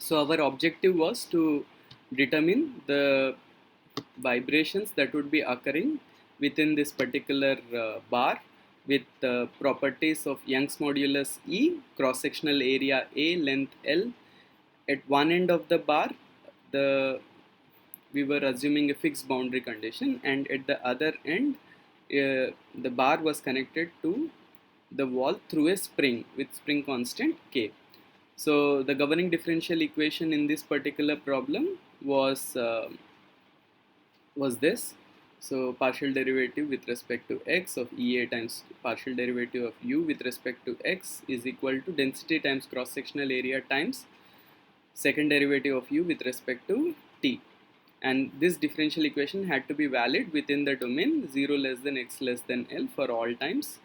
So our objective was to determine the vibrations that would be occurring within this particular bar with properties of Young's modulus E, cross-sectional area A, length L. At one end of the bar, we were assuming a fixed boundary condition, and at the other end, the bar was connected to the wall through a spring with spring constant K. So the governing differential equation in this particular problem was this. So partial derivative with respect to x of EA times partial derivative of u with respect to x is equal to density times cross sectional area times second derivative of u with respect to t. And this differential equation had to be valid within the domain 0 less than x less than L for all times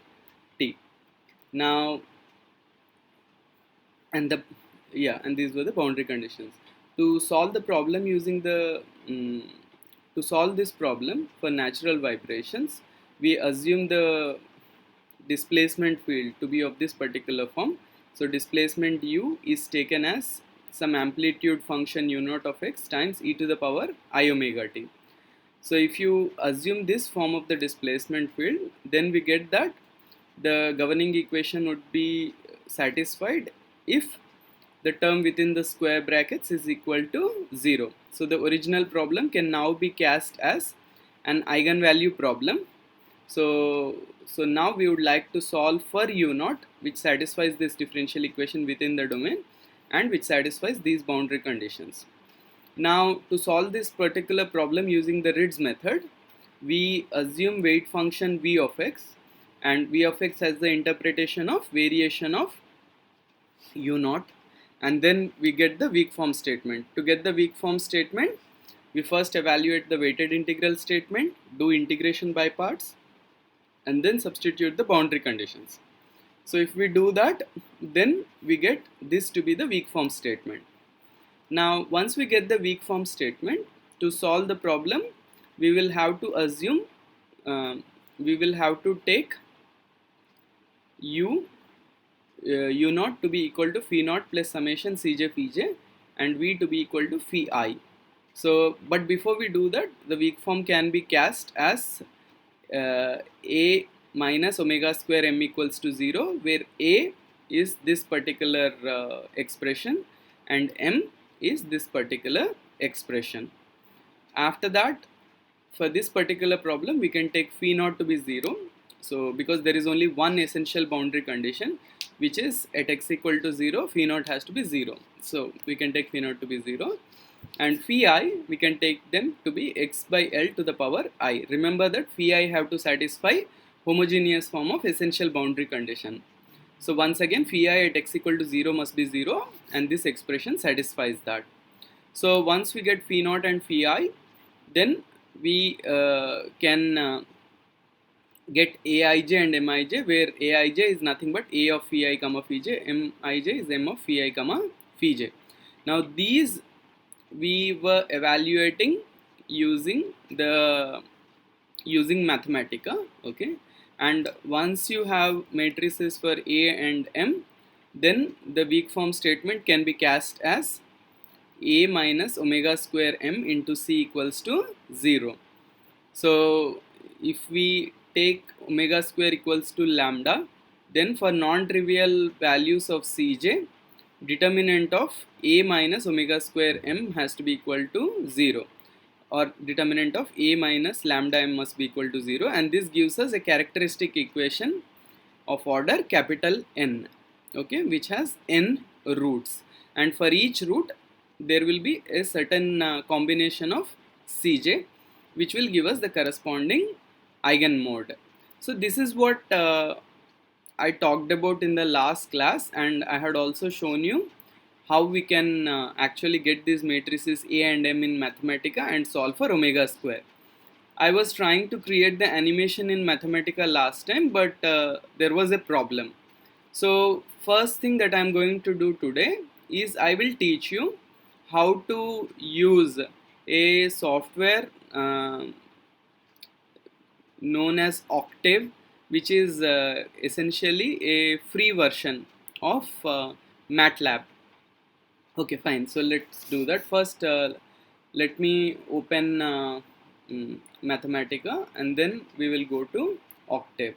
t. Now, and these were the boundary conditions. To solve the problem using the to solve this problem for natural vibrations, we assume the displacement field to be of this particular form. So displacement u is taken as some amplitude function u naught of x times e to the power I omega t. So if you assume this form of the displacement field, then we get that the governing equation would be satisfied if the term within the square brackets is equal to 0. So the original problem can now be cast as an eigenvalue problem. So now we would like to solve for u naught, which satisfies this differential equation within the domain and which satisfies these boundary conditions. Now to solve this particular problem using the Ritz method, we assume weight function v of x, and v of x has the interpretation of variation of u naught, and then we get the weak form statement. To get the weak form statement, we first evaluate the weighted integral statement, do integration by parts, and then substitute the boundary conditions. So if we do that, then we get this to be the weak form statement. Now once we get the weak form statement, to solve the problem, we will have to assume we will have to take u naught to be equal to phi naught plus summation Cj phi j and v to be equal to phi I. So but before we do that, the weak form can be cast as a minus omega square m equals to 0, where a is this particular expression and m is this particular expression. After that, for this particular problem, we can take phi naught to be 0. So because there is only one essential boundary condition, which is at x equal to 0, phi naught has to be 0. So we can take phi naught to be 0. And phi I, we can take them to be x by L to the power I. Remember that phi I have to satisfy homogeneous form of essential boundary condition. So once again, phi I at x equal to 0 must be 0, and this expression satisfies that. So once we get phi naught and phi I, then we can get Aij and Mij, where Aij is nothing but A of phi I comma phi j, Mij is m of phi I comma phi j. Now these we were evaluating using Mathematica, okay. And once you have matrices for A and M, then the weak form statement can be cast as A minus omega square m into C equals to 0. So if we take omega square equals to lambda, then for non-trivial values of Cj, determinant of A minus omega square m has to be equal to 0, or determinant of A minus lambda m must be equal to 0, and this gives us a characteristic equation of order capital N, okay, which has n roots, and for each root there will be a certain combination of Cj, which will give us the corresponding eigenmode. So this is what I talked about in the last class, and I had also shown you how we can actually get these matrices A and M in Mathematica and solve for omega square. I was trying to create the animation in Mathematica last time, but there was a problem. So first thing that I am going to do today is I will teach you how to use a software known as Octave, which is essentially a free version of MATLAB. Okay, fine. So let's do that. First, let me open Mathematica, and then we will go to Octave.